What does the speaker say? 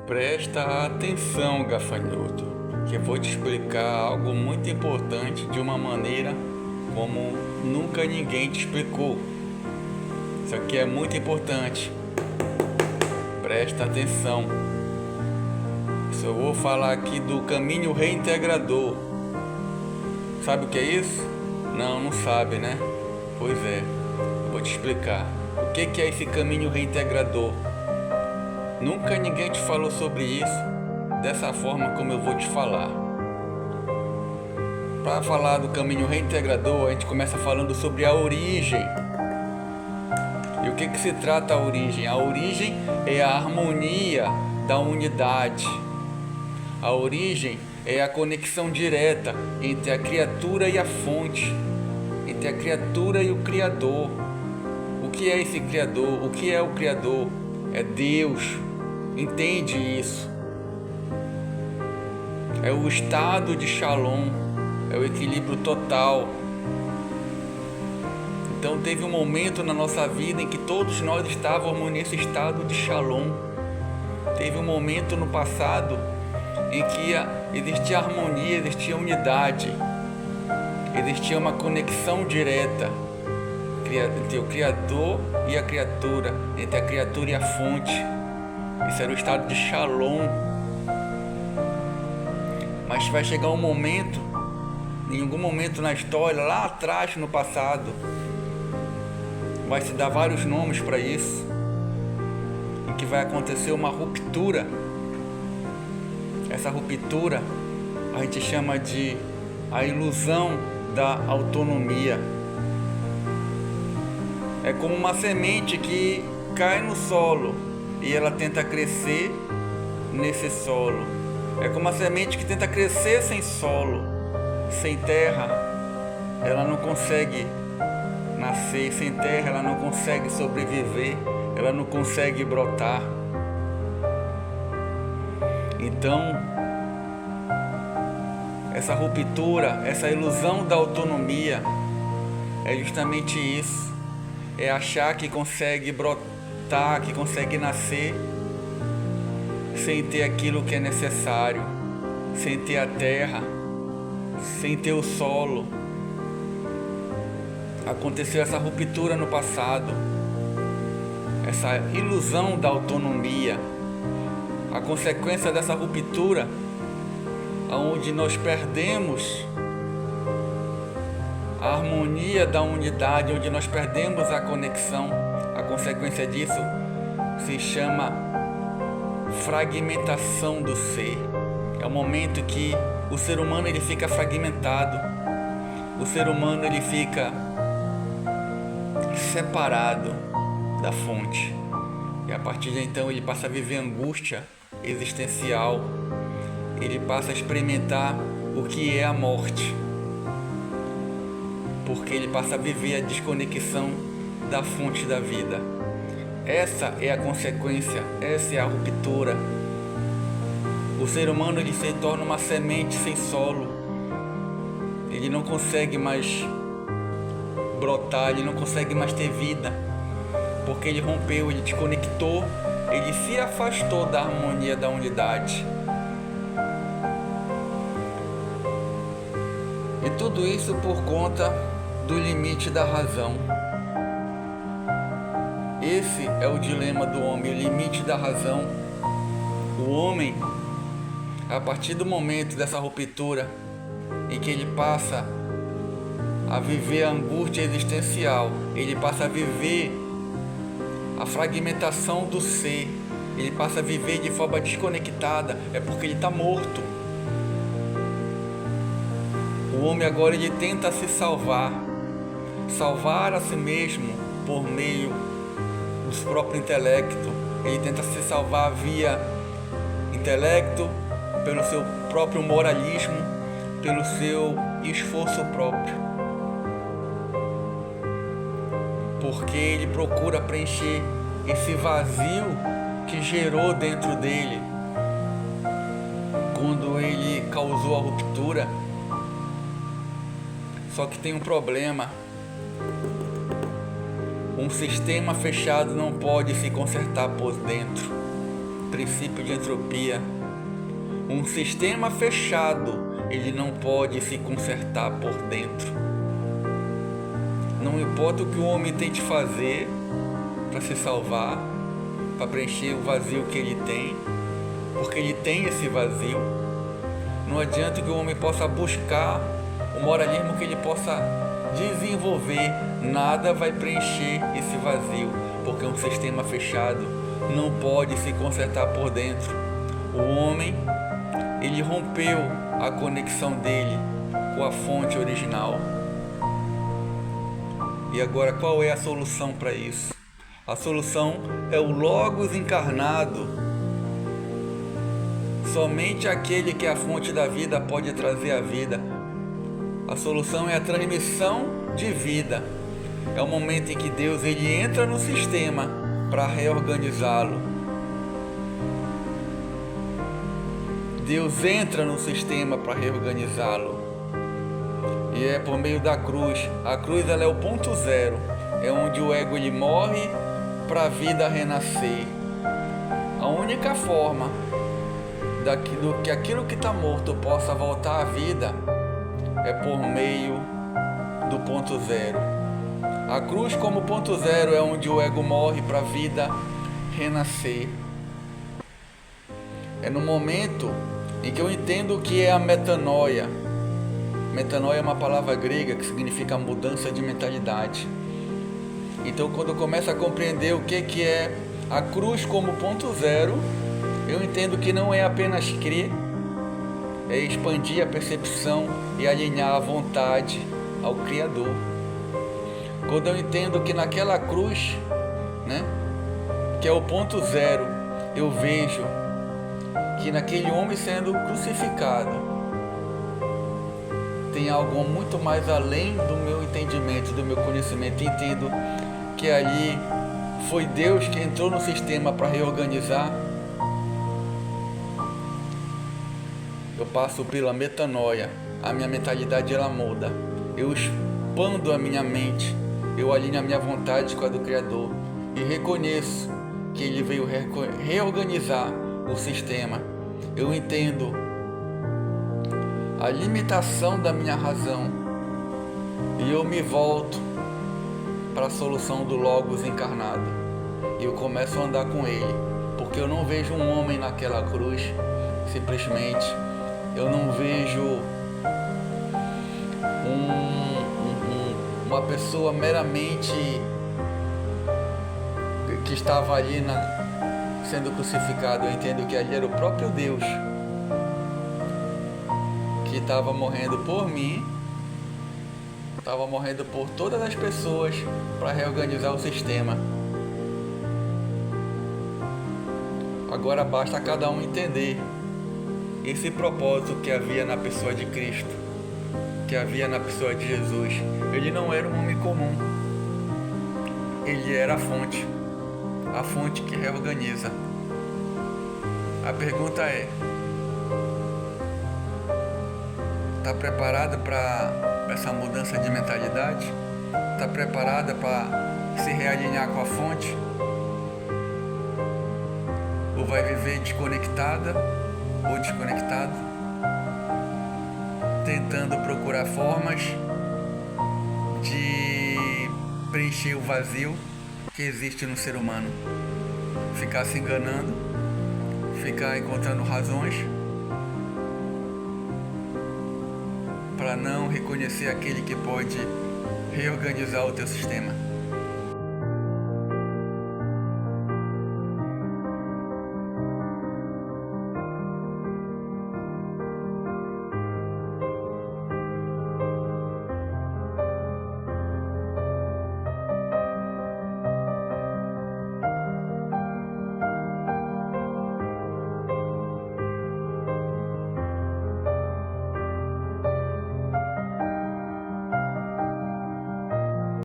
Presta atenção, gafanhoto, que eu vou te explicar algo muito importante de uma maneira como nunca ninguém te explicou. Isso aqui é muito importante. Presta atenção. Eu vou falar aqui do caminho reintegrador. Sabe o que é isso? Não sabe, né? Pois é, vou te explicar. O que é esse caminho reintegrador? Nunca ninguém te falou sobre isso dessa forma como eu vou te falar. Para falar do caminho reintegrador, a gente começa falando sobre a origem. E o que se trata a origem? A origem é a harmonia da unidade. A origem é a conexão direta entre a criatura e a fonte, entre a criatura e o Criador. O que é esse Criador? O que é o Criador? É Deus. Entende isso? É o estado de Shalom, é o equilíbrio total. Então teve um momento na nossa vida em que todos nós estávamos nesse estado de Shalom. Teve um momento no passado em que existia harmonia, existia unidade, existia uma conexão direta entre o Criador e a criatura, entre a criatura e a fonte. Isso era o estado de Shalom. Mas vai chegar um momento, em algum momento na história, lá atrás, no passado, vai se dar vários nomes para isso, em que vai acontecer uma ruptura. Essa ruptura a gente chama de a ilusão da autonomia. É como uma semente que cai no solo e ela tenta crescer nesse solo. É como uma semente que tenta crescer sem solo, sem terra. Ela não consegue nascer, sem terra ela não consegue sobreviver, ela não consegue brotar. Então, essa ruptura, essa ilusão da autonomia é justamente isso. É achar que consegue brotar, que consegue nascer sem ter aquilo que é necessário, sem ter a terra, sem ter o solo. Aconteceu essa ruptura no passado, essa ilusão da autonomia. A consequência dessa ruptura, onde nós perdemos a harmonia da unidade, onde nós perdemos a conexão, a consequência disso se chama fragmentação do ser. É o momento que o ser humano ele fica fragmentado, o ser humano ele fica separado da fonte, e a partir de então ele passa a viver angústia existencial, ele passa a experimentar o que é a morte, porque ele passa a viver a desconexão da fonte da vida. Essa é a consequência, essa é a ruptura. O ser humano ele se torna uma semente sem solo, ele não consegue mais brotar, ele não consegue mais ter vida, porque ele rompeu, ele desconectou, ele se afastou da harmonia da unidade. E tudo isso por conta do limite da razão. Esse é o dilema do homem, o limite da razão. O homem, a partir do momento dessa ruptura, em que ele passa a viver a angústia existencial, ele passa a viver a fragmentação do ser, ele passa a viver de forma desconectada, é porque ele está morto. O homem agora ele tenta se salvar a si mesmo por meio do seu próprio intelecto. Ele tenta se salvar via intelecto, pelo seu próprio moralismo, pelo seu esforço próprio, porque ele procura preencher esse vazio que gerou dentro dele quando ele causou a ruptura. Só que tem um problema: um sistema fechado não pode se consertar por dentro. princípio de entropia. Um sistema fechado, ele não pode se consertar por dentro. Não importa o que o homem tente fazer para se salvar, para preencher o vazio que ele tem, porque ele tem esse vazio. Não adianta que o homem possa buscar o moralismo que ele possa desenvolver, nada vai preencher esse vazio, porque um sistema fechado não pode se consertar por dentro. O homem, ele rompeu a conexão dele com a fonte original. E agora, qual é a solução para isso? A solução é o Logos encarnado. Somente aquele que é a fonte da vida pode trazer a vida. A solução é a transmissão de vida. É o momento em que Deus ele entra no sistema para reorganizá-lo. Deus entra no sistema para reorganizá-lo. E é por meio da cruz. A cruz ela é o ponto zero. É onde o ego ele morre para a vida renascer. A única forma que aquilo que está morto possa voltar à vida é por meio do ponto zero. A cruz como ponto zero é onde o ego morre para a vida renascer. É no momento em que eu entendo o que é a metanoia. Metanoia é uma palavra grega que significa mudança de mentalidade. Então, quando eu começo a compreender o que é a cruz como ponto zero, eu entendo que não é apenas crer, é expandir a percepção e alinhar a vontade ao Criador. Quando eu entendo que naquela cruz, que é o ponto zero, eu vejo que naquele homem sendo crucificado, tem algo muito mais além do meu entendimento, do meu conhecimento. Entendo que ali foi Deus que entrou no sistema para reorganizar. Eu passo pela metanoia, a minha mentalidade ela muda. Eu expando a minha mente, eu alinho a minha vontade com a do Criador e reconheço que Ele veio reorganizar o sistema. Eu entendo a limitação da minha razão e eu me volto para a solução do Logos encarnado e eu começo a andar com Ele, porque eu não vejo um homem naquela cruz simplesmente, eu não vejo uma pessoa meramente que estava ali sendo crucificado. Eu entendo que ali era o próprio Deus que estava morrendo por mim, estava morrendo por todas as pessoas para reorganizar o sistema. Agora basta cada um entender esse propósito que havia na pessoa de Cristo, que havia na pessoa de Jesus. Ele não era um homem comum, ele era a fonte que reorganiza. A pergunta é: está preparada para essa mudança de mentalidade? Está preparada para se realinhar com a fonte? Ou vai viver desconectada ou desconectado, tentando procurar formas de preencher o vazio que existe no ser humano? Ficar se enganando, ficar encontrando razões para não reconhecer aquele que pode reorganizar o teu sistema.